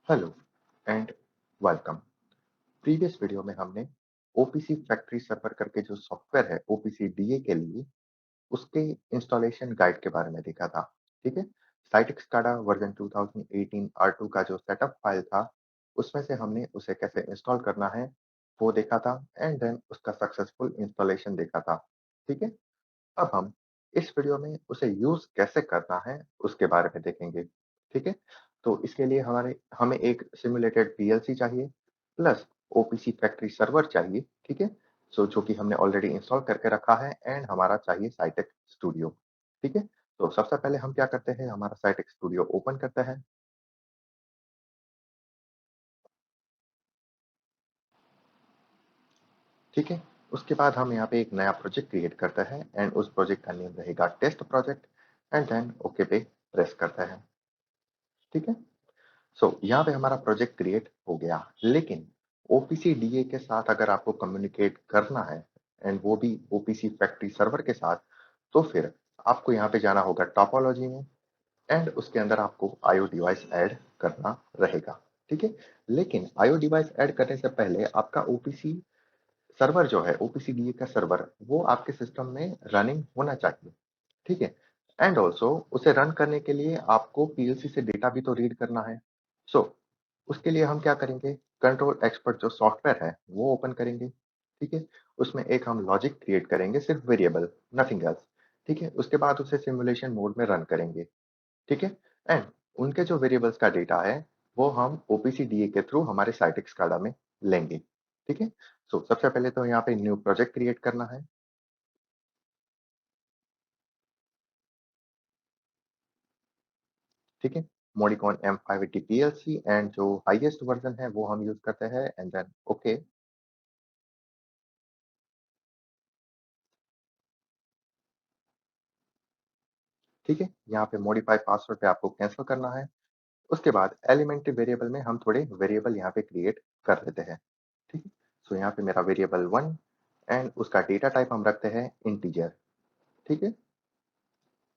Hello and welcome. Previous video में हमने OPC factory server करके जो सॉफ्टवेयर है ओपीसी डीए के लिए उसके इंस्टॉलेशन गाइड के बारे में देखा था। ठीक है। साइट स्काडा वर्जन 2018 R2 का जो सेटअप फाइल था उसमें से हमने उसे कैसे इंस्टॉल करना है वो देखा था एंड देन उसका सक्सेसफुल इंस्टॉलेशन देखा था। ठीक है। अब हम इस वीडियो में उसे यूज कैसे करना है उसके बारे में देखेंगे। ठीक है। तो इसके लिए हमें एक सिमुलेटेड पीएलसी चाहिए प्लस ओपीसी फैक्ट्री सर्वर चाहिए। ठीक है। सो जो कि हमने ऑलरेडी इंस्टॉल करके रखा है एंड हमारा चाहिए साइटेक स्टूडियो। ठीक है। तो सबसे पहले हम क्या करते हैं, हमारा साइटेक स्टूडियो ओपन करते हैं। ठीक है। उसके बाद हम यहाँ पे एक नया प्रोजेक्ट क्रिएट करते हैं एंड उस प्रोजेक्ट का नेम रहेगा test project and then okay पे प्रेस करते हैं। ठीक है। यहाँ पे हमारा प्रोजेक्ट क्रिएट हो गया, लेकिन ओपीसी डीए के साथ अगर आपको कम्युनिकेट करना है एंड वो भी ओपीसी फैक्ट्री सर्वर के साथ, तो फिर आपको यहाँ पे जाना होगा टॉपोलॉजी में एंड उसके अंदर आपको आईओ डिवाइस ऐड करना रहेगा। ठीक है। लेकिन आईओ डिवाइस ऐड करने से पहले आपका ओपीसी सर्वर जो है ओपीसी डीए का सर्वर वो आपके सिस्टम में रनिंग होना चाहिए। ठीक है। एंड ऑल्सो उसे रन करने के लिए आपको पीएलसी से डेटा भी तो रीड करना है। सो उसके लिए हम क्या करेंगे, कंट्रोल एक्सपर्ट जो सॉफ्टवेयर है वो ओपन करेंगे। ठीक है। उसमें एक हम लॉजिक क्रिएट करेंगे, सिर्फ वेरिएबल, नथिंग एल्स। ठीक है। उसके बाद उसे सिमुलेशन मोड में रन करेंगे। ठीक है। एंड उनके जो वेरिएबल्स का डेटा है वो हम ओपीसी डीए के थ्रू हमारे साइटेक्स स्काडा में लेंगे। ठीक है। सबसे पहले तो यहाँ पे न्यू प्रोजेक्ट क्रिएट करना है। ठीक है। मॉडिकॉन M580 PLC एंड जो हाईएस्ट वर्जन है वो हम यूज करते हैं एंड देन ओके। ठीक है। यहाँ पे मॉडिफाई पासवर्ड पे आपको कैंसिल करना है। उसके बाद एलिमेंट्री वेरिएबल में हम थोड़े वेरिएबल यहाँ पे क्रिएट कर लेते हैं। ठीक है। यहाँ पे मेरा वेरिएबल 1 एंड उसका डेटा टाइप हम रखते हैं इंटीजर। ठीक है।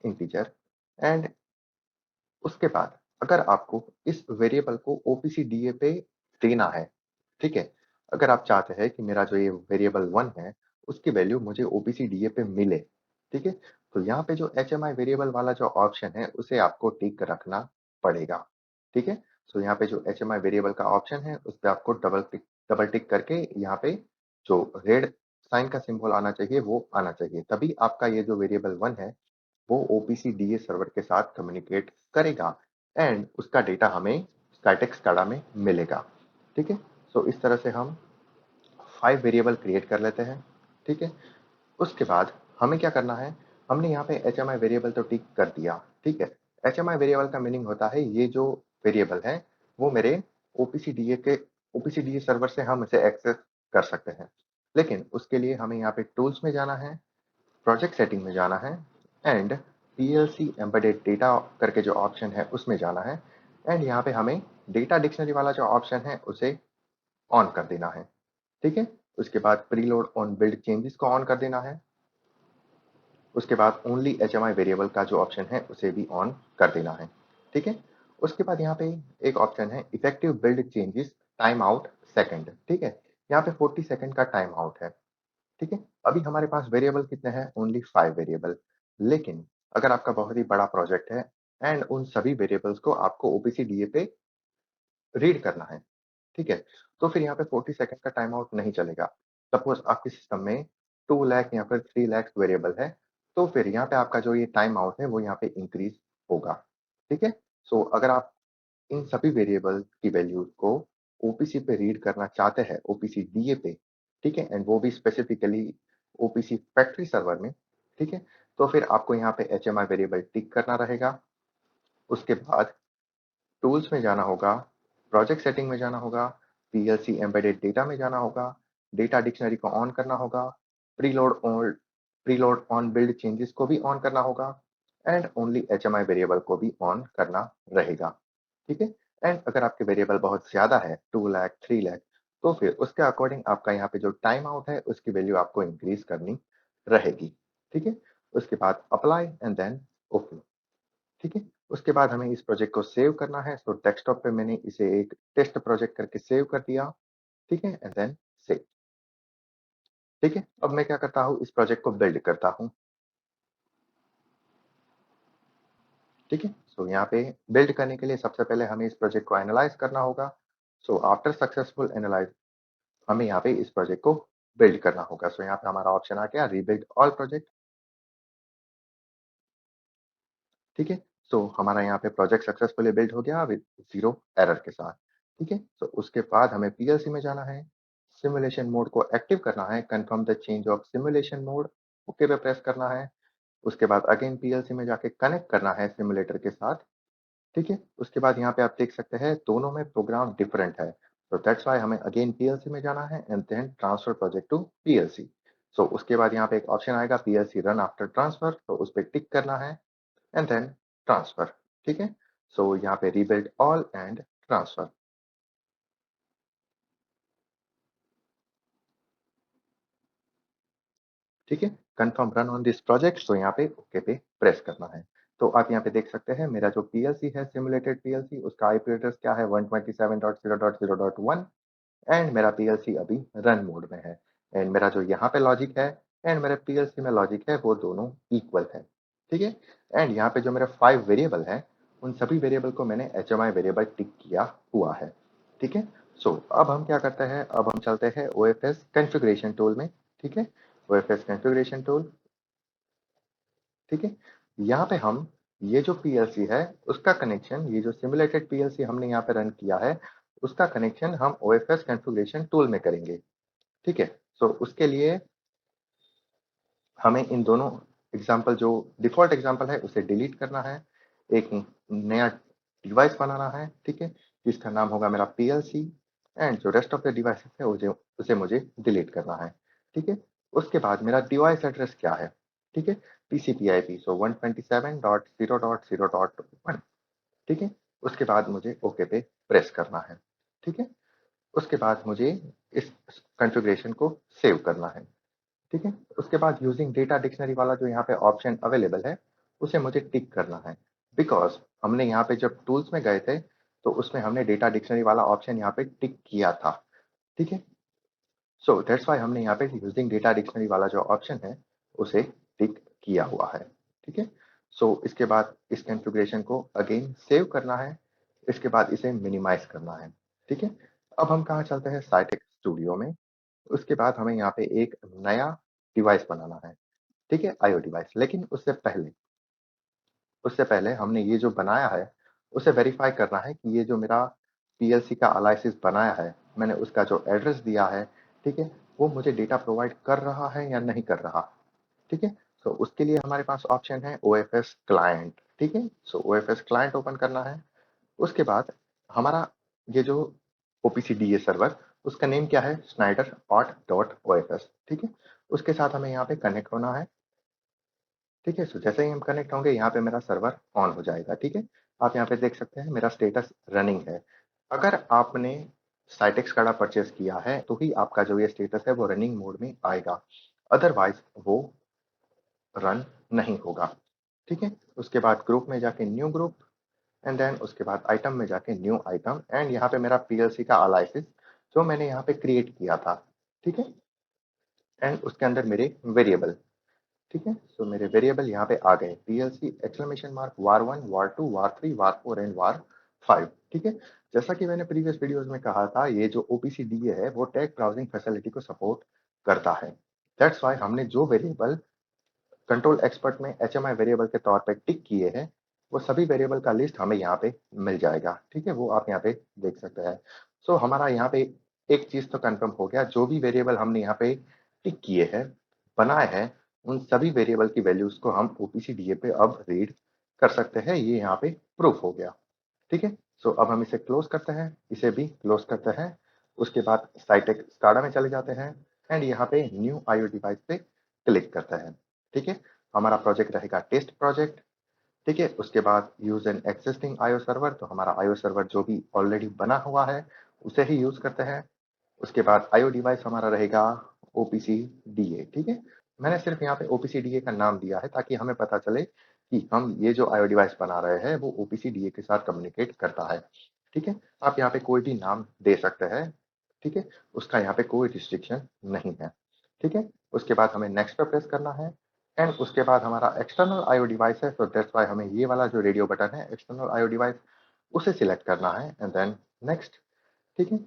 इंटीजर एंड उसके बाद अगर आपको इस वेरिएबल को ओपीसी डीए पे देना है, ठीक है, अगर आप चाहते हैं कि मेरा जो ये वेरिएबल 1 है उसकी वैल्यू मुझे ओपीसी डीए पे मिले, ठीक है, तो यहाँ पे जो एचएमआई वेरिएबल वाला जो ऑप्शन है उसे आपको टिक रखना पड़ेगा। ठीक है। यहाँ पे जो एचएमआई वेरिएबल का ऑप्शन है उस पे आपको डबल टिक करके यहाँ पे जो रेड साइन का सिंबल आना चाहिए वो आना चाहिए, तभी आपका ये जो वेरिएबल 1 है वो ओपीसी डीए सर्वर के साथ कम्युनिकेट करेगा एंड उसका डेटा हमें स्टैटिक स्काडा में मिलेगा। ठीक है। इस तरह से हम 5 वेरिएबल क्रिएट कर लेते हैं। ठीक है। उसके बाद हमें क्या करना है, हमने यहाँ पे एचएमआई वेरिएबल तो टिक कर दिया। ठीक है। एचएमआई वेरिएबल का मीनिंग होता है ये जो वेरिएबल है वो मेरे ओपीसी डीए सर्वर से हम इसे एक्सेस कर सकते हैं। लेकिन उसके लिए हमें यहाँ पे टूल्स में जाना है, प्रोजेक्ट सेटिंग में जाना है एंड पीएलसी एम्बेडेड डेटा करके जो ऑप्शन है उसमें जाना है एंड यहाँ पे हमें डेटा डिक्शनरी वाला जो ऑप्शन है उसे ऑन कर देना है। ठीक है। उसके बाद प्रीलोड ऑन बिल्ड चेंजेस को ऑन कर देना है। उसके बाद ओनली एचएमआई वेरिएबल का जो ऑप्शन है उसे भी ऑन कर देना है। ठीक है। उसके बाद यहाँ पे एक ऑप्शन है effective build changes time out second. ठीक है। यहाँ पे 40 सेकंड का टाइम आउट है। ठीक है। अभी हमारे पास वेरिएबल कितने हैं, ओनली 5 वेरिएबल। लेकिन अगर आपका बहुत ही बड़ा प्रोजेक्ट है एंड उन सभी वेरिएबल्स को आपको ओपीसी डीए पे रीड करना है, ठीक है, तो फिर यहाँ पे 40 सेकंड का टाइम आउट नहीं चलेगा। सपोज आपके सिस्टम में 2 लाख या फिर 3 लाख वेरिएबल है, तो फिर यहाँ पे आपका जो ये टाइम आउट है वो यहाँ पे इंक्रीज होगा। ठीक है। अगर आप इन सभी वेरिएबल की वैल्यूज को ओपीसी पे रीड करना चाहते हैं, ओपीसी डीए पे, ठीक है, एंड वो भी स्पेसिफिकली ओपीसी फैक्ट्री सर्वर में, ठीक है, तो फिर आपको यहाँ पे एचएमआई वेरिएबल टिक करना रहेगा। उसके बाद टूल्स में जाना होगा, प्रोजेक्ट सेटिंग में जाना होगा, पीएलसी एम्बेडेड डेटा में जाना होगा, डेटा डिक्शनरी को ऑन करना होगा, प्रीलोड ऑन बिल्ड चेंजेस को भी ऑन करना होगा एंड ओनली एचएमआई वेरिएबल को भी ऑन करना रहेगा। ठीक है। एंड अगर आपके वेरिएबल बहुत ज्यादा है, 2 लाख 3 लाख, तो फिर उसके अकॉर्डिंग आपका यहाँ पे जो टाइम आउट है उसकी वैल्यू आपको इंक्रीज करनी रहेगी। ठीक है। उसके बाद अप्लाई एंड देन ओके। ठीक है। उसके बाद हमें इस प्रोजेक्ट को सेव करना है। सो डेस्कटॉप पे मैंने इसे एक टेस्ट प्रोजेक्ट करके सेव कर दिया, ठीक है? एंड देन सेव, ठीक है? अब मैं क्या करता हूँ, इस प्रोजेक्ट को बिल्ड करता हूँ, ठीक है? सो यहाँ पे बिल्ड करने के लिए सबसे पहले हमें इस प्रोजेक्ट को एनालाइज़ करना होगा। सो आफ्टर सक्सेसफुल एनालाइज़ हमें यहाँ पे इस प्रोजेक्ट को बिल्ड करना होगा। सो यहाँ पे हमारा ऑप्शन आ गया रीबिल्ड ऑल प्रोजेक्ट, ठीक है? सो हमारा यहाँ पे प्रोजेक्ट सक्सेसफुली बिल्ड हो गया विद 0 एरर के साथ, ठीक है? तो उसके बाद हमें पीएलसी में जाना है, सिमुलेशन मोड को एक्टिव करना है, confirm the change of simulation mode, okay पे प्रेस करना है। उसके बाद अगेन पीएलसी में जाके कनेक्ट करना है सिमुलेटर के साथ, ठीक है? उसके बाद यहाँ पे आप देख सकते हैं दोनों में प्रोग्राम डिफरेंट है। तो दैट्स व्हाई हमें अगेन पीएलसी में जाना है and then transfer project to PLC. So उसके बाद यहाँ पे एक ऑप्शन आएगा पीएलसी रन आफ्टर ट्रांसफर, तो उस पे टिक करना है एंड देन ट्रांसफर, ठीक है? सो यहाँ पे रीबिल्ड ऑल एंड ट्रांसफर, ठीक है? Confirm run on this project, तो यहाँ पे ओके पे प्रेस करना है। तो आप यहाँ पे देख सकते हैं मेरा जो पीएलसी है सिमुलेटेड पीएलसी उसका आईपी एड्रेस क्या है 127.0.0.1 एंड मेरा पीएलसी अभी रन मोड में है एंड मेरा जो यहाँ पे लॉजिक है एंड मेरे पीएलसी में लॉजिक है वो दोनों इक्वल है, ठीक है? एंड यहाँ पे जो मेरे 5 वेरिएबल हैं उन सभी वेरिएबल को मैंने एचएमआई वेरिएबल टिक किया हुआ है, ठीक है? सो अब हम क्या करते हैं, अब हम चलते हैं ओएफएस कॉन्फ़िगरेशन टूल में, ठीक है? ओएफएस कॉन्फ़िगरेशन टूल, ठीक है? यहाँ पे हम ये जो पीएलसी है उसका कनेक्शन, ये जो सिमुलेटेड पीएलसी हमने यहाँ पे रन किया है उसका कनेक्शन हम ओएफएस कॉन्फ़िगरेशन टूल में करेंगे, ठीक है? सो उसके लिए हमें इन दोनों एग्जाम्पल, जो डिफ़ॉल्ट एग्जाम्पल है उसे डिलीट करना है, एक नया डिवाइस बनाना है, ठीक है? जिसका नाम होगा मेरा पीएलसी एंड जो रेस्ट ऑफ द डिवाइसेस है उसे मुझे डिलीट करना है, ठीक है? उसके बाद मेरा डिवाइस एड्रेस क्या है, ठीक है? टीसीपी/आईपी, सो 127.0.0.1, ठीक है? उसके बाद मुझे ओके पे प्रेस करना है, ठीक है? उसके बाद मुझे इस कॉन्फ़िगरेशन को सेव करना है, ठीक है? उसके बाद यूजिंग डेटा डिक्शनरी वाला जो यहाँ पे ऑप्शन अवेलेबल है, उसे मुझे टिक करना है। बिकॉज़ हमने यहाँ पे जब टूल्स में गए थे, तो उसमें हमने डेटा डिक्शनरी वाला ऑप्शन यहाँ पे टिक किया था, ठीक है? सो दैट्स व्हाई हमने यहाँ पे यूजिंग डेटा डिक्शनरी वाला जो ऑप्शन है, उसे टिक किया हुआ है, ठीक है? सो इसके बाद इस कॉन्फ़िगरेशन को अगेन सेव करना है, इसके बाद इसे मिनिमाइज़ करना है, ठीक है? अब हम कहाँ चलते हैं, साइटेक स्टूडियो में। उसके बाद हमें यहाँ पे एक नया डिवाइस बनाना है, ठीक है? IO device. लेकिन उससे पहले हमने ये जो बनाया है, उसे वेरीफ़ाई करना है कि ये जो मेरा पीएलसी का एनालिसिस बनाया है, मैंने उसका जो एड्रेस दिया है, ठीक है? वो मुझे डेटा प्रोवाइड कर रहा है या नहीं कर रहा, ठीक है? सो उसके लिए हमारे पास ऑप्शन है ओएफएस क्लाइंट, ठीक है? सो ओएफएस क्लाइंट ओपन करना है। उसके बाद हमारा ये जो ओपीसीडीए सर्वर, उसका नेम क्या है, स्नाइडर ऑट डॉट ओएफएस, ठीक है? उसके साथ हमें यहाँ पे कनेक्ट होना है, ठीक है? सो जैसे ही हम कनेक्ट होंगे यहाँ पे मेरा सर्वर ऑन हो जाएगा, ठीक है? आप यहाँ पे देख सकते हैं मेरा स्टेटस रनिंग है। अगर आपने साइटेक्स स्काडा परचेज़ किया है, तो ही आपका जो ये स्टेटस है वो रनिंग मोड में आएगा। अदरवाइज़ वो रन नहीं होगा, ठीक है? उसके बाद ग्रुप में जाके न्यू ग्रुप एंड देन उसके बाद आइटम में जाके न्यू आइटम एंड यहाँ पे मेरा पीएलसी का एनालिसिस जो मैंने यहाँ पे क्रिएट किया था, ठीक है? एंड उसके अंदर मेरे वेरिएबल, ठीक है? सो मेरे वेरिएबल यहाँ पे आ गए PLC exclamation mark var1 var2 var3 var4 and var5, ठीक है? जैसा कि मैंने प्रीवियस वीडियोस में कहा था, ये जो ओपीसीडीए है वो टैग ब्राउजिंग फैसिलिटी को सपोर्ट करता है। दैट्स व्हाई हमने जो वेरिएबल कंट्रोल एक्सपर्ट में एचएमआई वेरिएबल के तौर पे टिक किए हैं, वो सभी वेरिएबल का लिस्ट हमें यहाँ पे मिल जाएगा, ठीक है? वो आप यहाँ पे देख सकते हैं। सो हमारा यहाँ पे एक चीज़ तो कन्फर्म हो गया, जो भी वेरिएबल हमने यहाँ पे टिक किए हैं, बनाए हैं, उन सभी वेरिएबल की वैल्यूज़ को हम ओपीसीडीए पे अब रीड कर सकते हैं, ये यहाँ पे प्रूफ हो गया, ठीक है? सो अब हम इसे क्लोज़ करते हैं, इसे भी क्लोज़ करते हैं। उसके बाद साइटेक स्काडा में चले जाते हैं एंड यहाँ पे न्यू आईओ डिवाइस पे क्लिक करते हैं, ठीक है? हमारा प्रोजेक्ट रहेगा टेस्ट प्रोजेक्ट, ठीक है? उसके बाद use an existing IO server, तो हमारा आईओ सर्वर जो भी ऑलरेडी बना हुआ है, उसे ही यूज़ करते हैं। उसके बाद आईओ डिवाइस हमारा रहेगा ओपीसीडीए, ठीक है? मैंने सिर्फ़ यहाँ पे ओपीसीडीए का नाम दिया है ताकि हमें पता चले कि हम ये जो IO डिवाइस बना रहे हैं वो OPC DA के साथ कम्युनिकेट करता है। ठीक है? आप यहाँ पे कोई भी नाम दे सकते हैं। ठीक है? उसका यहाँ पे कोई रिस्ट्रिक्शन नहीं है। ठीक है? उसके बाद हमें नेक्स्ट पे प्रेस करना है एंड उसके बाद हमारा एक्सटर्नल IO डिवाइस है, तो दैट्स व्हाई हमें ये वाला जो रेडियो बटन है एक्सटर्नल IO डिवाइस उसे सिलेक्ट करना है एंड देन नेक्स्ट। ठीक है?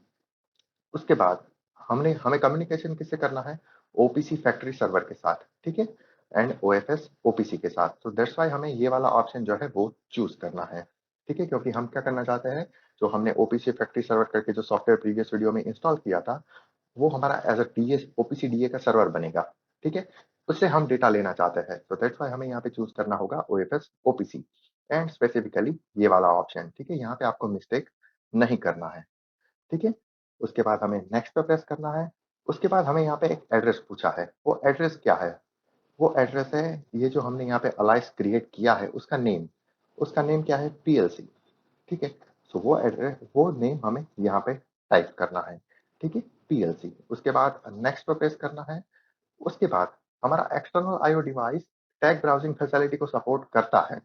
उसके बाद हमें कम्युनिकेशन किससे करना है? ओपीसी फैक्ट्री सर्वर के साथ, ठीक है? एंड ओएफएस ओपीसी के साथ। तो दैट्स व्हाई हमें ये वाला ऑप्शन जो है वो चूज करना है, ठीक है? क्योंकि हम क्या करना चाहते हैं, जो हमने ओपीसी फैक्ट्री सर्वर करके जो सॉफ्टवेयर प्रीवियस वीडियो में इंस्टॉल किया था, वो हमारा as a DS OPC DA का सर्वर बनेगा, ठीक है? उससे हम डेटा लेना चाहते हैं, तो दैट्स व्हाई हमें यहाँ पे चूज करना होगा ओएफएस ओपीसी एंड स्पेसिफिकली ये वाला ऑप्शन, ठीक है? यहाँ पे आपको मिस्टेक नहीं करना है, ठीक है? उसके बाद हमें नेक्स्ट पे प्रेस करना है। उसके बाद हमें यहाँ पे एक एड्रेस पूछा है। वो एड्रेस क्या है? वो एड्रेस है ये जो हमने यहाँ पे अलाइस क्रिएट किया है उसका नेम। उसका नेम क्या है? पीएलसी, ठीक है? सो वो एड्रेस वो नेम हमें यहाँ पे टाइप करना है, ठीक है? पीएलसी। उसके बाद नेक्स्ट पे प्रेस करना है। उसके बाद हमारा external IO device tag browsing facility को सपोर्ट करता है,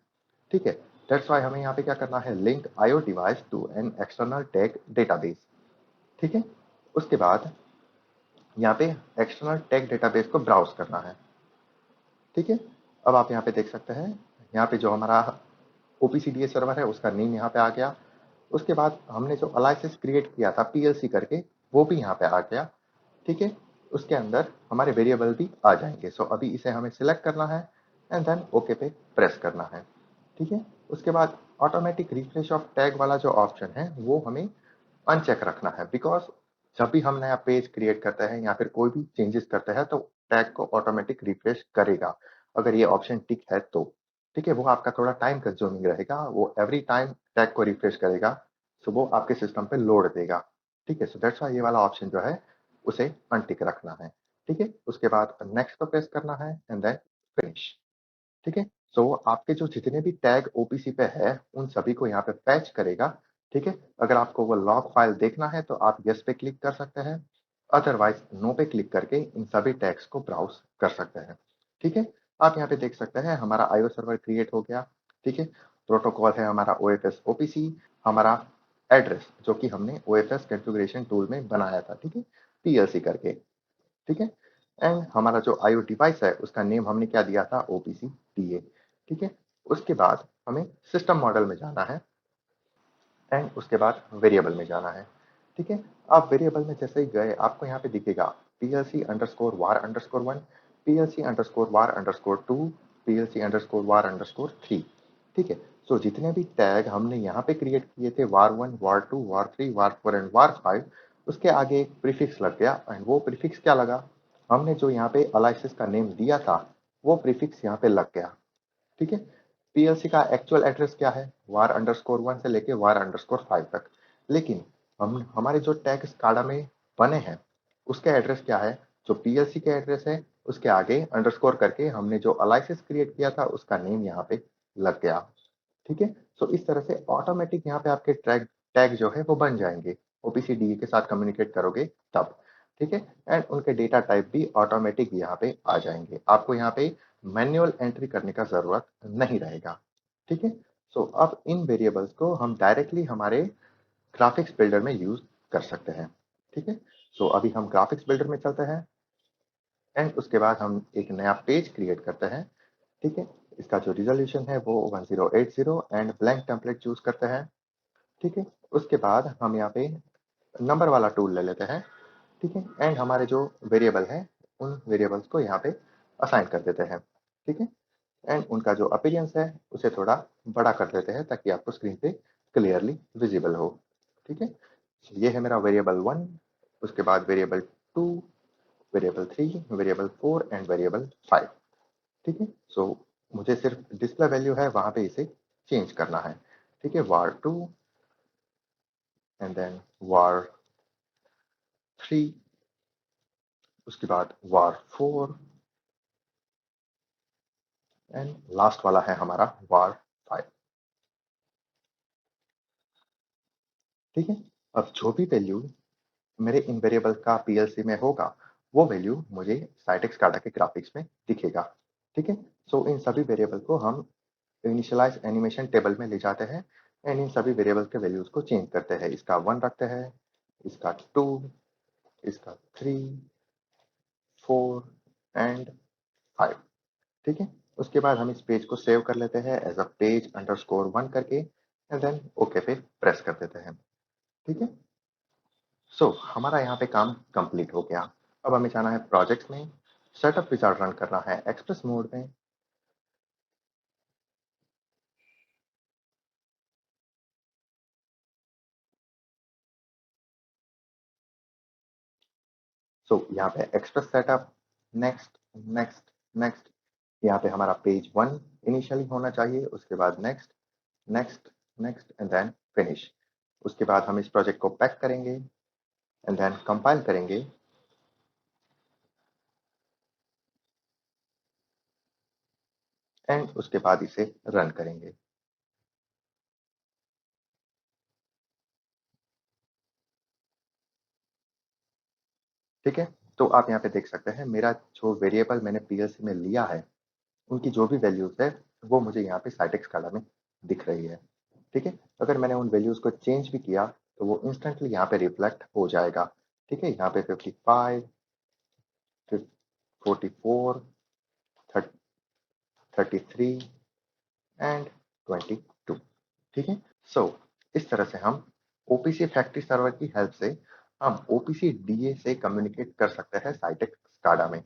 ठीक है? दैट्स व्हाई हमें यहाँ पे क्या करना है? Link IO device to an external tag database, ठीक है? उसके बाद यहाँ पे एक्सटर्नल टैग डेटाबेस को ब्राउज़ करना है, ठीक है? अब आप यहाँ पे देख सकते हैं, यहाँ पे जो हमारा ओपीसीडीए सर्वर है उसका नेम यहाँ पे आ गया। उसके बाद हमने जो अलाइसेस क्रिएट किया था पीएलसी करके, वो भी यहाँ पे आ गया, ठीक है? उसके अंदर हमारे वेरिएबल भी आ जाएंगे। सो अभी इसे हमें सिलेक्ट करना है एंड देन ओके पे प्रेस करना है, ठीक है? उसके बाद ऑटोमेटिक रिफ्रेश ऑफ टैग वाला जो ऑप्शन है वो हमें अनचेक रखना है, बिकॉज जब भी हम नया पेज क्रिएट करते हैं या फिर कोई भी चेंजेस करते हैं तो टैग को ऑटोमेटिक रिफ्रेश करेगा, अगर ये ऑप्शन टिक है तो, ठीक है? वो आपका थोड़ा टाइम कंज्यूमिंग रहेगा, वो एवरी टाइम टैग को रिफ्रेश करेगा, सो वो आपके सिस्टम पे लोड देगा, ठीक है? सो दैट्स व्हाई ये वाला ऑप्शन जो है उसे अनटिक रखना है, ठीक है? उसके बाद नेक्स्ट पर प्रेस करना है एंड देन फिनिश, ठीक है? सो आपके जो जितने भी टैग ओपीसी पे है, उन सभी को यहाँ पे फैच करेगा, ठीक है? अगर आपको वो लॉग फाइल देखना है तो आप यस पे क्लिक कर सकते हैं, अदरवाइज़ नो पे क्लिक करके इन सभी टैग्स को ब्राउज़ कर सकते हैं, ठीक है? आप यहाँ पे देख सकते हैं हमारा आईओ सर्वर क्रिएट हो गया, ठीक है? प्रोटोकॉल है हमारा ओएफएस ओपीसी, हमारा एड्रेस जो कि हमने ओएफएस कॉन्फ़िगरेशन टूल में बनाया था, ठीक है? पीएलसी करके, ठीक है? एंड हमारा जो आईओ डिवाइस है उसका नेम हमने क्या दिया था? ओपीसी डीए, ठीक है? उसके बाद हमें सिस्टम मॉडल में जाना है एंड उसके बाद वेरिएबल में जाना है, ठीक है? आप वेरिएबल में जैसे ही गए आपको यहाँ पे दिखेगा पीएलसी अंडरस्कोर वार अंडरस्कोर 1, पीएलसी अंडरस्कोर वार अंडरस्कोर 2, पीएलसी अंडरस्कोर वार अंडरस्कोर 3, ठीक है? सो जितने भी टैग हमने यहाँ पे क्रिएट किए थे वार 1, वार 2, वार 3, वार 4 एंड वार 5, उसके आगे एक प्रीफिक्स लग गया एंड वो प्रीफिक्स क्या लगा? हमने जो यहाँ पे अलाइसिस का नेम दिया था वो प्रीफिक्स यहाँ पे लग गया, ठीक है? पीएलसी का एक्चुअल एड्रेस क्या है? वार अंडरस्कोर 1 से लेके वार अंडरस्कोर 5 तक, लेकिन हम हमारे जो टैग स्काडा में बने हैं उसके एड्रेस क्या है? जो पीएलसी के एड्रेस है उसके आगे अंडरस्कोर करके हमने जो अलाइसिस क्रिएट किया था उसका नेम यहाँ पे लग गया, ठीक है? सो इस तरह से ऑटोमेटिक यहाँ पे आपके टैग टैग जो है वो बन जाएंगे, ओपीसी डीई के साथ कम्युनिकेट करोगे तब, ठीक है? एंड उनके डेटा टाइप भी ऑटोमेटिक यहाँ पे आ जाएंगे, आपको यहाँ पे मैन्युअल एंट्री करने का जरूरत नहीं रहेगा, ठीक है? सो अब इन वेरिएबल्स को हम डायरेक्टली हमारे ग्राफिक्स बिल्डर में यूज कर सकते हैं, ठीक है? सो अभी हम ग्राफिक्स बिल्डर में चलते हैं एंड उसके बाद हम एक नया पेज क्रिएट करते हैं, ठीक है? इसका जो रिजोल्यूशन है वो 1080 एंड ब्लैंक टेम्पलेट चूज करते हैं, ठीक है? उसके बाद हम यहाँ पे नंबर वाला टूल ले लेते हैं, ठीक है? एंड हमारे जो वेरिएबल हैं उन वेरिएबल्स को यहाँ पे असाइन कर देते हैं, ठीक है? एंड उनका जो अपीयरेंस है उसे थोड़ा बड़ा कर देते हैं ताकि आपको स्क्रीन पे क्लियरली विजिबल हो, ठीक है? ये है मेरा वेरिएबल 1, उसके बाद variable 2, variable 3, variable 4 and variable 5, ठीक है? सो मुझे सिर्फ डिस्प्ले वैल्यू है वहां पे इसे चेंज करना है, ठीक है? var2 एंड देन var3, उसके बाद var4 एंड लास्ट वाला है हमारा var5, ठीक है? अब जो भी वैल्यू मेरे इन वेरिएबल का पीएलसी में होगा वो वैल्यू मुझे साइटेक्स काडा के ग्राफिक्स में दिखेगा, ठीक है? सो इन सभी वेरिएबल को हम इनिशियलाइज एनिमेशन टेबल में ले जाते हैं एंड इन सभी वेरिएबल के वैल्यूज को चेंज करते हैं। इसका 1 रखते हैं, इसका 2, इसका 3, 4 एंड 5। ठीक है, उसके बाद हम इस पेज को सेव कर लेते हैं एज अ पेज अंडरस्कोर 1 करके एंड देन ओके पे प्रेस कर देते हैं। ठीक है, सो हमारा यहाँ पे काम कंप्लीट हो गया। अब हमें जाना है प्रोजेक्ट्स में, सेटअप विजार्ड रन करना है एक्सप्रेस मोड में। सो यहाँ पे express setup, next, next, next. यहाँ पे हमारा पेज 1 इनिशियली होना चाहिए, उसके बाद next, next, next and then finish. उसके बाद हम इस प्रोजेक्ट को पैक करेंगे एंड देन कंपाइल करेंगे एंड उसके बाद इसे रन करेंगे। ठीक है, तो आप यहाँ पे देख सकते हैं मेरा जो वेरिएबल मैंने पीएलसी में लिया है उनकी जो भी वैल्यूज है वो मुझे यहाँ पे साइटेक्स स्काडा में दिख रही है। ठीक है, अगर मैंने उन वैल्यूज को चेंज भी किया तो वो इंस्टेंटली यहाँ पे रिफ्लेक्ट हो जाएगा। ठीक है, यहाँ पे 55, 44, 33 एंड 22। ठीक है, सो इस तरह से हम ओपीसी फैक्ट्री सर्वर की हेल्प से हम ओपीसी डीए से कम्युनिकेट कर सकते हैं साइटेक्स स्काडा में।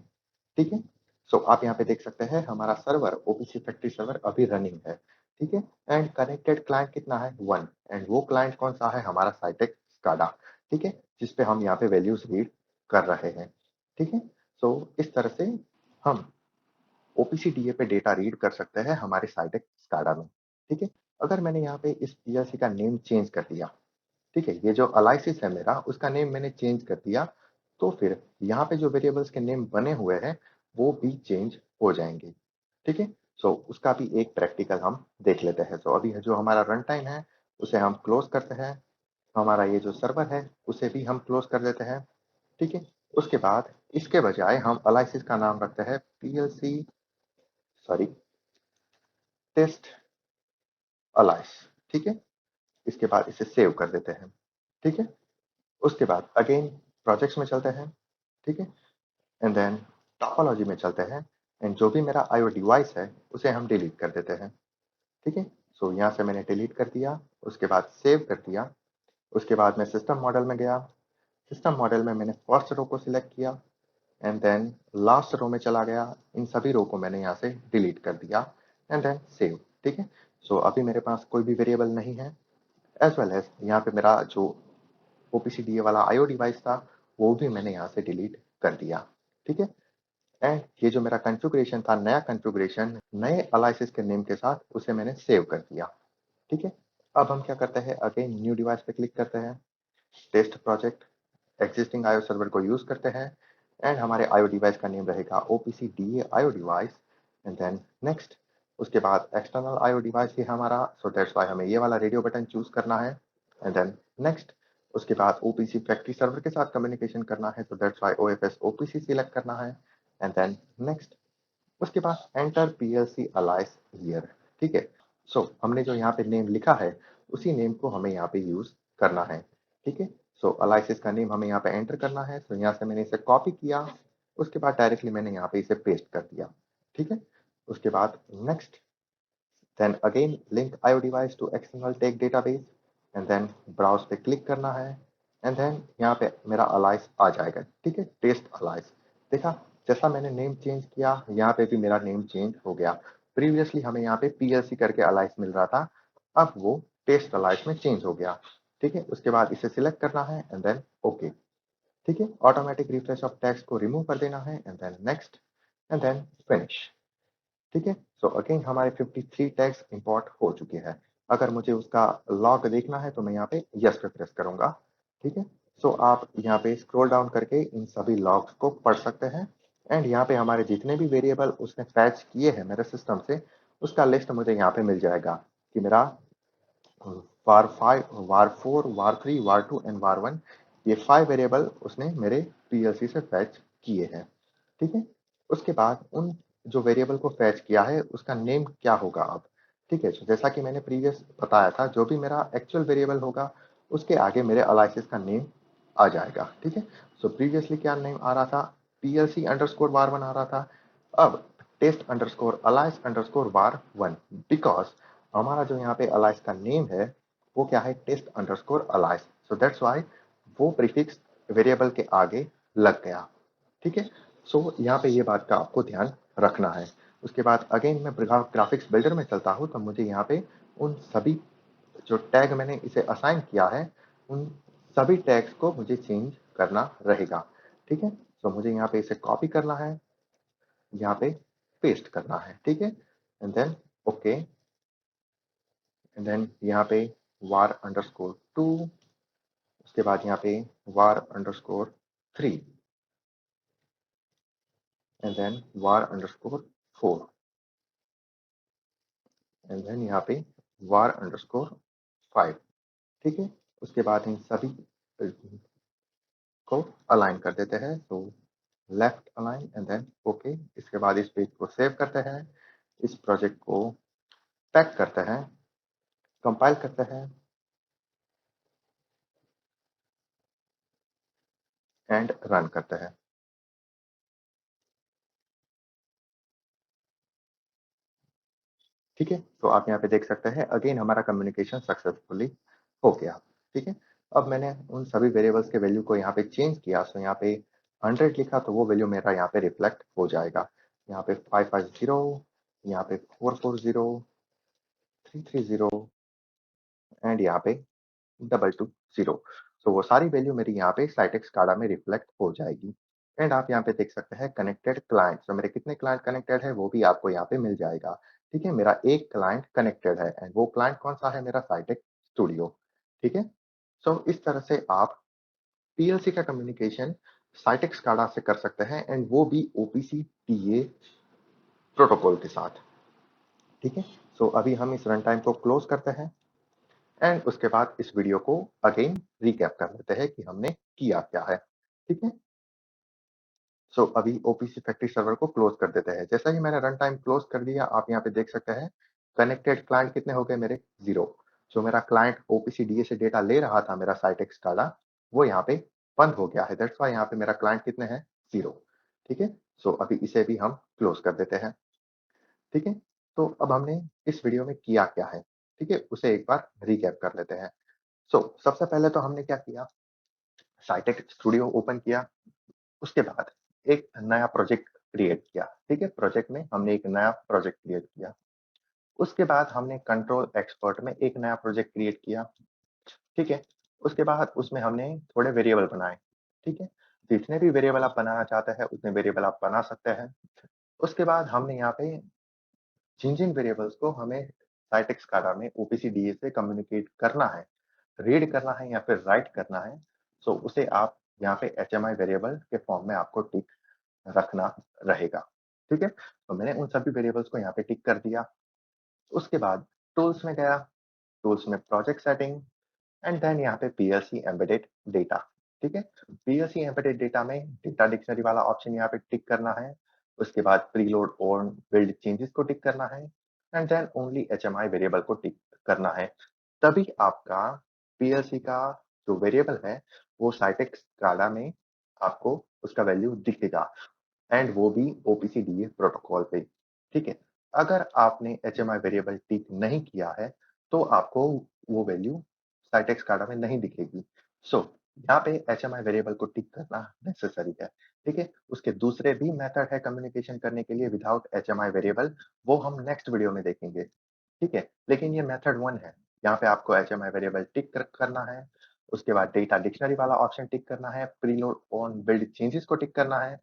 ठीक है, सो आप यहाँ पे देख सकते हैं हमारा सर्वर ओपीसी फैक्ट्री सर्वर अभी रनिंग है। ठीक है, एंड कनेक्टेड क्लाइंट कितना है 1 एंड वो क्लाइंट कौन सा है हमारा साइटेक स्काडा। ठीक है, जिसपे हम यहाँ पे वैल्यूज रीड कर रहे हैं। ठीक है, सो इस तरह से हम ओपीसी डीए पे डेटा रीड कर सकते हैं हमारे साइटेक स्काडा में। ठीक है, अगर मैंने यहाँ पे इस पीएलसी का नेम चेंज कर दिया, ठीक है, ये जो अलाइसिस है मेरा उसका नेम मैंने चेंज कर दिया, तो फिर यहाँ पे जो वेरिएबल्स के नेम बने हुए हैं वो भी चेंज हो जाएंगे। ठीक है, सो उसका भी एक प्रैक्टिकल हम देख लेते हैं। सो अभी जो हमारा रन टाइम है उसे हम क्लोज करते हैं, हमारा ये जो सर्वर है उसे भी हम क्लोज कर देते हैं। ठीक है, उसके बाद इसके बजाय हम अलाइसिस का नाम रखते हैं पीएलसी, सॉरी, टेस्ट अलाइस। ठीक है, इसके बाद इसे सेव कर देते हैं। ठीक है, उसके बाद अगेन प्रोजेक्ट्स में चलते हैं। ठीक है, एंड देन टोपोलॉजी में चलते हैं एंड जो भी मेरा आईओ डिवाइस है उसे हम डिलीट कर देते हैं। ठीक है, सो यहाँ से मैंने डिलीट कर दिया, उसके बाद सेव कर दिया। उसके बाद मैं सिस्टम मॉडल में गया, सिस्टम मॉडल में मैंने फर्स्ट रो को सिलेक्ट किया एंड देन लास्ट रो में चला गया, इन सभी रो को मैंने यहाँ से डिलीट कर दिया एंड देन सेव। ठीक है, सो अभी मेरे पास कोई भी वेरिएबल नहीं है, एज वेल एज यहाँ पे मेरा जो ओपीसीडीए वाला आईओ डिवाइस था वो भी मैंने यहाँ से डिलीट कर दिया। ठीक है, एंड ये जो मेरा कॉन्फ़िगरेशन था, नया कॉन्फ़िगरेशन नए अलाइसिस के नेम के साथ, उसे मैंने सेव कर दिया। ठीक है, अब हम क्या करते हैं, अगेन न्यू डिवाइस पे क्लिक करते हैं, test project, existing IO server को यूज करते हैं एंड हमारे आईओ डिवाइस का नेम रहेगा OPC DA IO device and then next. उसके बाद एक्सटर्नल आईओ डिवाइस ही हमारा, सो दैट्स वाई हमें ये वाला रेडियो बटन चूज करना है एंड देन नेक्स्ट। उसके बाद ओपीसी फैक्ट्री सर्वर के साथ कम्युनिकेशन करना है, तो that's why OFS OPC select करना है एंड देन नेक्स्ट। उसके बाद एंटर पीएलसी अलाइस हियर। ठीक है, सो हमने जो यहाँ पे नेम लिखा है उसी नेम को हमें यहाँ पे यूज करना है। ठीक है, सो अलाइसिस का नेम हमें यहाँ पे एंटर करना है, तो यहाँ से मैंने इसे कॉपी किया, उसके बाद डायरेक्टली मैंने यहाँ पे इसे पेस्ट कर दिया। ठीक है, उसके बाद next, then again link IO device to external tag database and then browse पे क्लिक करना है एंड देन यहाँ पे मेरा अलाइस आ जाएगा। ठीक है, टेस्ट अलाइस। देखा, जैसा मैंने नेम चेंज किया यहाँ पे भी मेरा नेम चेंज हो गया। प्रीवियसली हमें यहाँ पे पीएलसी करके अलाइस मिल रहा था, अब वो टेस्ट अलाइस में चेंज हो गया। ठीक है, उसके बाद इसे सिलेक्ट करना है एंड देन ओके। ठीक है, ऑटोमेटिक रिफ्रेश ऑफ टेक्स्ट को रिमूव कर देना है and then next and then finish. ठीक है, सो अगेन हमारे 53 टैग्स इंपोर्ट हो चुके हैं। अगर मुझे उसका लॉग देखना है तो मैं यहाँ पे यस पे प्रेस करूंगा। ठीक है, सो आप यहाँ पे स्क्रॉल डाउन करके इन सभी लॉग्स को पढ़ सकते हैं एंड यहाँ पे हमारे जितने भी वेरिएबल उसने फैच किए हैं मेरे सिस्टम से उसका लिस्ट मुझे यहाँ पे मिल जाएगा कि मेरा var5, var4, var3, var2 and var1, ये 5 वेरिएबल उसने मेरे पीएलसी से फैच किए हैं। ठीक है, उसके बाद उन जो वेरिएबल को फैच किया है उसका नेम क्या होगा अब। ठीक है, तो जैसा कि मैंने प्रीवियस बताया था, जो भी मेरा एक्चुअल वेरिएबल होगा, उसके आगे मेरे एलाइसिस का नेम आ जाएगा। ठीक है, सो प्रीवियसली क्या नेम आ रहा था, पीएलसी अंडरस्कोर वार वन आ रहा था। अब test underscore alias underscore var one, because हमारा जो यहाँ पे अलाइस का नेम है वो क्या है, test underscore alias, so that's why वो प्रीफिक्स वेरिएबल के आगे लग गया। ठीक है, सो यहाँ पे ये बात का आपको ध्यान रखना है। उसके बाद अगेन मैं ग्राफिक्स बिल्डर में चलता हूँ, तो मुझे यहाँ पे उन सभी जो टैग मैंने इसे असाइन किया है, उन सभी टैग्स को मुझे चेंज करना रहेगा। ठीक है, तो मुझे यहाँ पे इसे कॉपी करना है, यहाँ पे पेस्ट करना है। ठीक है, and then okay, and then यहाँ पे var अंडरस्कोर 2, उसके बाद यहाँ पे var underscore 3, and then var underscore 4, and then यहाँ पे var अंडरस्कोर 5। ठीक है, उसके बाद इन सभी को अलाइन कर देते हैं, तो left align and then okay. इसके बाद इस पेज को सेव करते हैं, इस प्रोजेक्ट को पैक करते हैं, कंपाइल करते हैं एंड रन करते हैं। ठीक है, तो आप यहाँ पे देख सकते हैं अगेन हमारा कम्युनिकेशन सक्सेसफुली हो गया। ठीक है, अब मैंने उन सभी वेरिएबल्स के वैल्यू को यहाँ पे चेंज किया, सो यहाँ पे 100 लिखा, तो वो वैल्यू मेरा यहाँ पे रिफ्लेक्ट हो जाएगा। यहाँ पे 550, यहाँ पे 440, 330 एंड यहाँ पे 220। सो वो सारी वैल्यू मेरी यहाँ पे साइटेक्स स्काडा में रिफ्लेक्ट हो जाएगी। एंड आप यहाँ पे देख सकते हैं कनेक्टेड क्लाइंट, तो मेरे कितने क्लाइंट कनेक्टेड है वो भी आपको यहाँ पे मिल जाएगा। ठीक है, मेरा एक क्लाइंट कनेक्टेड है एंड वो क्लाइंट कौन सा है, मेरा साइटेक्स स्टूडियो। ठीक है, सो इस तरह से आप पीएलसी का कम्युनिकेशन साइटेक्स स्काडा से कर सकते हैं, एंड वो भी ओपीसी टीए प्रोटोकॉल के साथ। ठीक है, सो अभी हम इस रन टाइम को क्लोज करते हैं एंड उसके बाद इस वीडियो को अगेन रिकैप कर लेते हैं कि हमने किया क्या है। ठीक है, सो अभी ओपीसी फैक्ट्री सर्वर को क्लोज कर देते हैं। जैसा ही मैंने रन टाइम क्लोज कर दिया, आप यहाँ पे देख सकते हैं कनेक्टेड क्लाइंट कितने हो गए मेरे, 0। जो मेरा क्लाइंट ओपीसी डीए से डेटा ले रहा था, मेरा साइटेक्स डाटा, वो यहाँ पे बंद हो गया है। दैट्स वाई यहाँ पे मेरा क्लाइंट कितने हैं, 0। ठीक है, सो अभी इसे भी हम क्लोज कर देते हैं। ठीक है, तो अब हमने इस वीडियो में किया क्या है, ठीक है, उसे एक बार रिकैप कर लेते हैं। सबसे पहले तो हमने क्या किया, साइटेक स्टूडियो ओपन किया, उसके बाद एक नया प्रोजेक्ट क्रिएट किया। ठीक है, प्रोजेक्ट में हमने एक नया प्रोजेक्ट क्रिएट किया। उसके बाद हमने कंट्रोल एक्सपर्ट में एक नया प्रोजेक्ट क्रिएट किया। ठीक है, उसके बाद उसमें हमने थोड़े वेरिएबल बनाए। ठीक है, जितने भी वेरिएबल आप बनाना चाहते हैं उतने वेरिएबल आप बना सकते हैं। उसके बाद हमने यहाँ पे जिन वेरिएबल्स को हमें साइटेक स्काडा में ओपीसी डीए से कम्युनिकेट करना है, रीड करना है या फिर राइट करना है, सो उसे आप यहाँ पे एचएमआई वेरिएबल के फॉर्म में आपको टिक रखना रहेगा। ठीक है, तो मैंने उन सभी वेरिएबल्स को यहाँ पे टिक कर दिया। उसके बाद टूल्स में गया, टूल्स में प्रोजेक्ट सेटिंग एंड देन यहाँ पे पीएलसी एम्बेडेड डेटा। ठीक है, पीएलसी एम्बेडेड डेटा में डेटा डिक्शनरी वाला ऑप्शन यहाँ पे टिक करना है। उसके बाद प्रीलोड और बिल्ड चेंजेस को टिक करना है and then only HMI variable को टिक करना है। तभी आपका पीएलसी का जो वेरिएबल है वो साइटेक्स स्काडा में आपको उसका वैल्यू दिखेगा, एंड वो भी ओपीसी डीए प्रोटोकॉल पे। ठीक है, अगर आपने एचएमआई वेरिएबल टिक नहीं किया है तो आपको वो वैल्यू साइटेक्स स्काडा में नहीं दिखेगी। यहाँ पे एचएमआई वेरिएबल को टिक करना नेसेसरी है। ठीक है, उसके दूसरे भी मेथड है कम्युनिकेशन करने के लिए विदाउट एचएमआई वेरिएबल, वो हम नेक्स्ट वीडियो में देखेंगे। ठीक है, लेकिन ये मेथड 1 है। यहाँ पे आपको एचएमआई वेरिएबल टिक करना है, उसके बाद डेटा डिक्शनरी वाला ऑप्शन टिक करना है, प्रीलोड ऑन बिल्ड चेंजेस को टिक करना है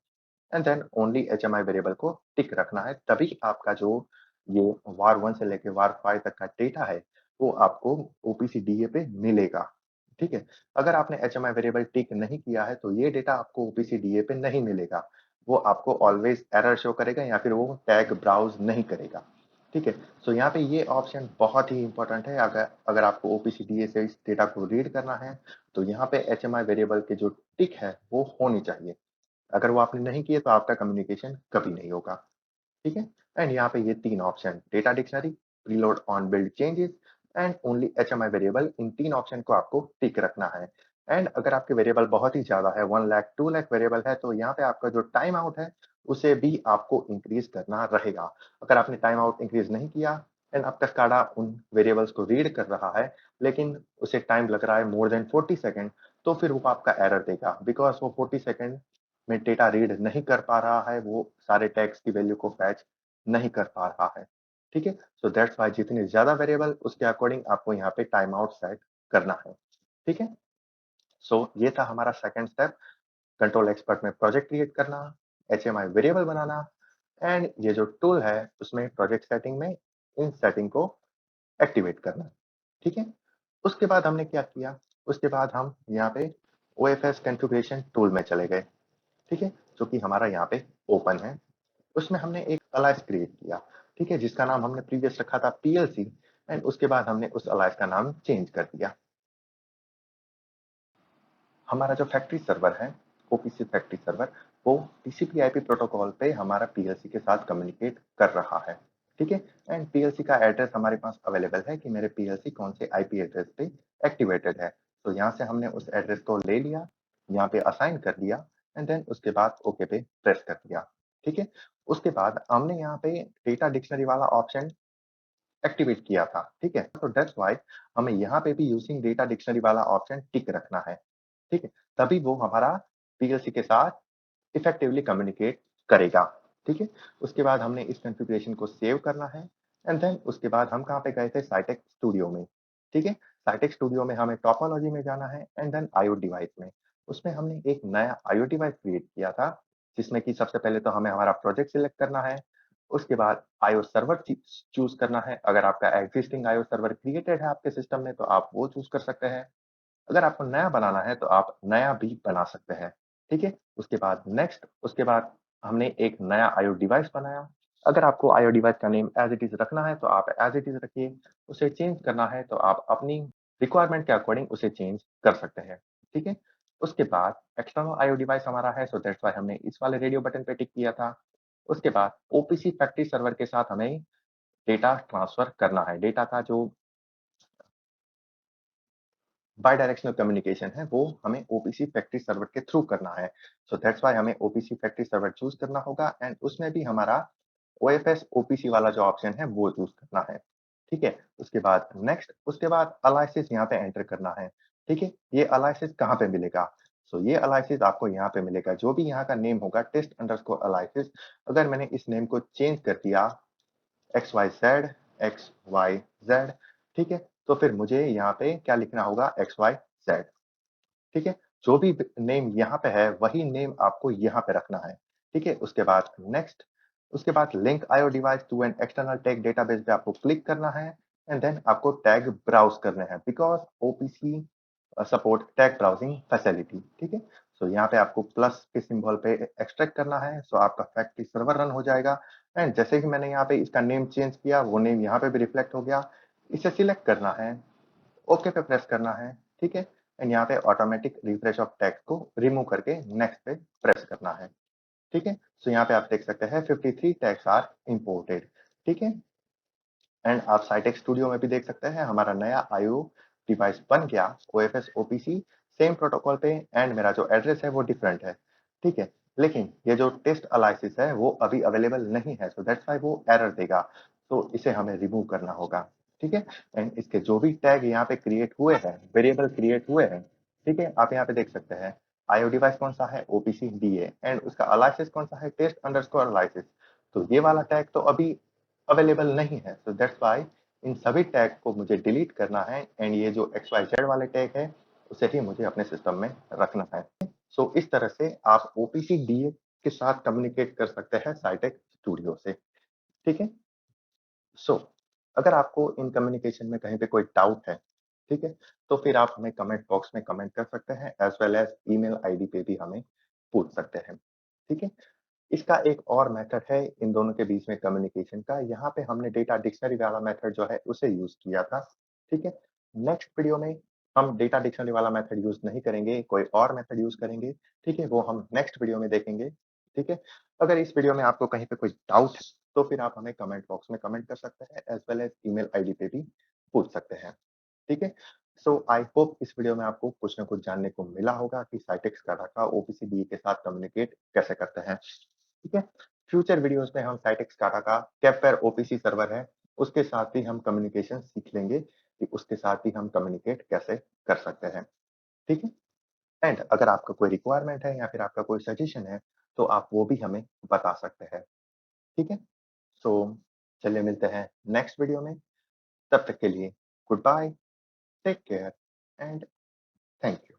and then only HMI variable को टिक रखना है। तभी आपका जो ये वार 1 से लेके वार 5 तक का डेटा है वो आपको ओपीसी डीए पे मिलेगा। ठीक है, अगर आपने एचएमआई वेरिएबल टिक नहीं किया है तो ये डेटा आपको ओपीसी डीए पे नहीं मिलेगा। वो आपको ऑलवेज एरर शो करेगा या फिर वो टैग ब्राउज नहीं करेगा। ठीक है, यहाँ पे ये ऑप्शन बहुत ही इंपॉर्टेंट है। अगर अगर आपको ओपीसी डीए से इस डेटा को रीड करना है तो यहाँ पे एचएमआई वेरिएबल के जो टिक है वो होनी चाहिए। अगर वो आपने नहीं किए तो आपका कम्युनिकेशन कभी नहीं होगा। ठीक है, एंड यहाँ पे ये 3 option data dictionary, preload on build changes and only HMI variable, in 3 option को आपको टिक रखना है। एंड अगर आपके वेरिएबल बहुत ही ज़्यादा है, 1 लाख 2 लाख वेरिएबल है, तो यहाँ पे आपका जो टाइम आउट है, उसे भी आपको इंक्रीज़ करना रहेगा। अगर आपने टाइम आउट इंक्रीज़ नहीं किया एंड आपका स्काडा उन वेरिएबल्स को रीड कर रहा है, लेकिन उसे टाइम लग रहा है मोर देन 40 सेकंड, तो फिर वो आपका एरर देगा, बिकॉज़ वो 40 सेकंड में डेटा रीड नहीं कर पा रहा है, वो सारे टैग्स की वैल्यू को फैच नहीं कर पा रहा है। ठीक है? सो दैट्स व्हाई जितने ज़्यादा वेरिएबल उसके अकॉर्डिंग आपको यहाँ पे टाइम आउट सेट करना है। ठीक है? सो ये था हमारा सेकंड स्टेप, कंट्रोल एक्सपर्ट में प्रोजेक्ट क्रिएट करना, एचएमआई वेरिएबल बनाना एंड ये जो टूल है उसमें प्रोजेक्ट सेटिंग में इन सेटिंग को एक्टिवेट करना। ठीक है? उसके बाद हमने क्या किया? उसके बाद हम यहाँ पे ओएफएस कॉन्फ़िगरेशन टूल में चले गए। ठीक है? जो कि हमारा यहाँ पे ओपन है। उसमें हमने एक अलायस क्रिएट किया। ठीक है? जिसका नाम हमने प्रीवियस रखा था पीएलसी एंड उसके बाद हमने उस अलायस का नाम चेंज कर दिया। हमारा जो फैक्ट्री सर्वर है, ओपीसी फैक्ट्री सर्वर, वो टीसीपी आईपी प्रोटोकॉल पे हमारा पीएलसी के साथ कम्युनिकेट कर रहा है। ठीक है? एंड पीएलसी का एड्रेस हमारे पास अवेलेबल है कि मेरे पीएलसी कौन से आईपी एड्रेस पे एक्टिवेटेड है। तो यहाँ से हमने उस एड्रेस को ले लिया, यहाँ पे असाइन कर दिया एंड देन उसके बाद ओके पे प्रेस कर दिया। ठीक है? उसके बाद हमने यहाँ पे डेटा डिक्शनरी वाला ऑप्शन एक्टिवेट किया था। ठीक है? तो दैट्स व्हाई हमें यहाँ पे भी यूजिंग डेटा डिक्शनरी वाला ऑप्शन टिक रखना है। ठीक है? तभी वो हमारा पीएलसी के साथ इफेक्टिवली कम्युनिकेट करेगा। ठीक है? उसके बाद हमने इस कॉन्फ़िगरेशन को सेव करना है एंड देन उसके बाद हम कहाँ पे गए थे? साइटेक स्टूडियो में। ठीक है? साइटेक स्टूडियो में हमें टोपोलॉजी में जाना है एंड देन आईओ डिवाइस में। उसमें हमने एक नया आईओ डिवाइस क्रिएट किया था, जिसमें कि सबसे पहले तो हमें हमारा प्रोजेक्ट सिलेक्ट करना है। उसके बाद आईओ सर्वर चूज़ करना है। अगर आपका एक्जिस्टिंग आईओ सर्वर क्रिएटेड है आपके सिस्टम में, तो आप वो चूज़ कर सकते हैं। अगर आपको नया बनाना है तो आप नया भी बना सकते हैं। ठीक है? उसके बाद नेक्स्ट, उसके बाद हमने एक नया आईओ डिवाइस बनाया। अगर आपको आईओ डिवाइस का नेम एज़ इट इज़ रखना है तो आप एज़ इट इज़ रखिए। उसे चेंज करना है तो आप अपनी रिक्वायरमेंट के अकॉर्डिंग उसे चेंज कर सकते हैं। ठीक है? उसके बाद एक्सटर्नल आईओ डिवाइस हमारा है, सो दैट्स व्हाई हमने इस वाले रेडियो बटन पे टिक किया था। उसके बाद ओपीसी फैक्ट्री सर्वर के साथ हमें डेटा ट्रांसफर करना है। डेटा का जो बाय डायरेक्शनल कम्युनिकेशन है, वो हमें ओपीसी फैक्ट्री सर्वर के थ्रू करना है। सो दैट्स व्हाई हमें ओपीसी फैक्ट्री सर्वर चूज़ करना होगा एंड उसमें भी हमारा ओएफएस ओपीसी वाला जो ऑप्शन है, वो चूज़ करना है। ठीक है? उसके बाद नेक्स्ट, उसके बाद अलायसेस यहाँ पे एंटर करना है। ठीक है? ये अलायसेस कहाँ पे मिलेगा? सो ये अलायसेस आपको यहाँ पे मिलेगा। जो भी यहाँ का नेम होगा टेस्ट अंडरस्कोर अलायसेस, अगर मैंने इस नेम को चेंज कर दिया XYZ, XYZ, ठीक है? तो फिर मुझे यहाँ पे क्या लिखना होगा? XYZ, ठीक है? जो भी नेम यहाँ पे है, वही नेम आपको यहाँ पे रखना है। ठीक है? उसके बाद नेक्स्ट, उसके बाद link IO device to an external tag database पे आपको क्लिक करना है एंड देन आपको टैग ब्राउज़ करने हैं, because OPC support tag browsing facility. ठीक है? सो यहाँ पे आपको प्लस के सिंबल पे एक्सट्रैक्ट करना है, सो आपका फैक्ट्री सर्वर रन हो जाएगा एंड जैसे ही मैंने यहाँ पे इसका नेम चेंज किया, वो नेम यहाँ पे भी रिफ्लेक्ट हो गया। इसे सिलेक्ट करना है, ओके पे प्रेस करना है। ठीक है? एंड यहाँ पे ऑटोमेटिक रिफ्रेश ऑफ टैग को रिमूव करके नेक्स्ट पे प्रेस करना है। ठीक है? सो यहाँ पे आप देख सकते हैं 53 टैग्स आर इंपोर्टेड। ठीक है? एंड आप साइटेक स्टूडियो में भी देख सकते हैं हमारा नया आईओ डिवाइस बन गया, ओएफएस ओपीसी सेम प्रोटोकॉल पे एंड मेरा जो एड्रेस है वो डिफरेंट है। ठीक है? लेकिन ये जो टेस्ट अलाइसिस है वो अभी अवेलेबल नहीं है, सो दैट्स व्हाई वो एरर देगा। तो इसे हमें रिमूव करना होगा। ठीक है? एंड इसके जो भी टैग यहाँ पे क्रिएट हुए हैं, वेरिएबल क्रिएट हुए हैं, ठीक है? आप यहाँ पे देख सकते हैं आईओ डिवाइस कौन सा है? ओपीसी डीए एंड उसका अलाइसिस कौन सा है? Test underscore analysis. तो ये वाला टैग तो अभी अवेलेबल नहीं है, सो दैट्स व्हाई इन सभी टैग को मुझे डिलीट करना है एंड ये जो XYZ वाले टैग है उसे भी मुझे अपने सिस्टम में रखना है। सो इस तरह से आप ओपीसी डीए के साथ कम्युनिकेट कर सकते हैं साइटेक स्टूडियो से। ठीक है? सो अगर आपको इन कम्युनिकेशन में कहीं पे कोई डाउट है, ठीक है? तो फिर आप हमें कमेंट बॉक्स में कमेंट कर सकते हैं as well as email ID पे भी हमें पूछ सकते हैं। ठीक है? इसका एक और मेथड है इन दोनों के बीच में कम्युनिकेशन का। यहाँ पे हमने डेटा डिक्शनरी वाला मेथड जो है उसे यूज़ किया था। ठीक है? नेक्स्ट वीडियो में हम डेटा डिक्शनरी वाला मेथड यूज़ नहीं करेंगे, कोई और मेथड यूज़ करेंगे। ठीक है? वो हम नेक्स्ट वीडियो में देखेंगे। ठीक है? अगर इस वीडियो में आपको कहीं पे कोई डाउट है तो फिर आप हमें कमेंट बॉक्स में कमेंट कर सकते हैं as well as email ID पे भी पूछ सकते हैं। ठीक है? सो आई होप इस वीडियो में आपको कुछ न कुछ जानने को मिला होगा कि साइटेक्स डाटा ओपीसी बीई के साथ कम्युनिकेट कैसे करते हैं। ठीक है? फ्यूचर वीडियोज़ में हम साइटेक्स डाटा का केपवेयर ओपीसी सर्वर है, उसके साथ ही हम कम्युनिकेशन सीख लेंगे कि उसके साथ ही हम कम्युनिकेट कैसे कर सकते हैं। ठीक है? एंड अगर आपका कोई रिक्वायरमेंट है या फिर आपका कोई सजेशन है, तो आप वो भी हमें बता सकते हैं। ठीक है? सो चलिए मिलते हैं नेक्स्ट वीडियो में, तब तक के लिए goodbye, take care and thank you.